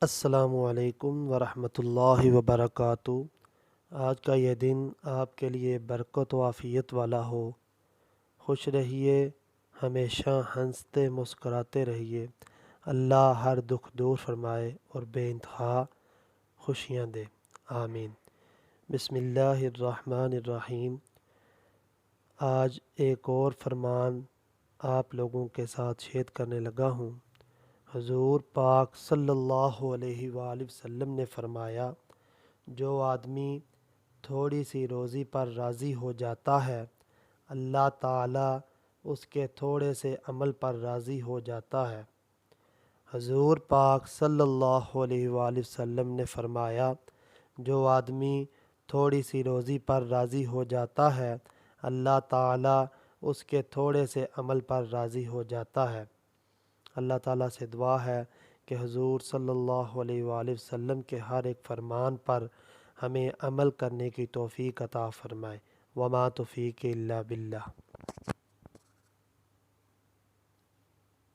السلام علیکم ورحمۃ اللہ وبرکاتہ۔ آج کا یہ دن آپ کے لیے برکت و عافیت والا ہو۔ خوش رہیے، ہمیشہ ہنستے مسکراتے رہیے۔ اللہ ہر دکھ دور فرمائے اور بے انتہا خوشیاں دے، آمین۔ بسم اللہ الرحمن الرحیم۔ آج ایک اور فرمان آپ لوگوں کے ساتھ شیئر کرنے لگا ہوں۔ حضور پاک صلی اللہ علیہ وآلہ وسلم نے فرمایا، جو آدمی تھوڑی سی روزی پر راضی ہو جاتا ہے، اللہ تعالیٰ اس کے تھوڑے سے عمل پر راضی ہو جاتا ہے۔ حضور پاک صلی اللہ علیہ وآلہ وسلم نے فرمایا، جو آدمی تھوڑی سی روزی پر راضی ہو جاتا ہے، اللہ تعالیٰ اس کے تھوڑے سے عمل پر راضی ہو جاتا ہے۔ اللہ تعالیٰ سے دعا ہے کہ حضور صلی اللہ علیہ وآلہ وسلم کے ہر ایک فرمان پر ہمیں عمل کرنے کی توفیق عطا فرمائے۔ وما توفیق الا باللہ۔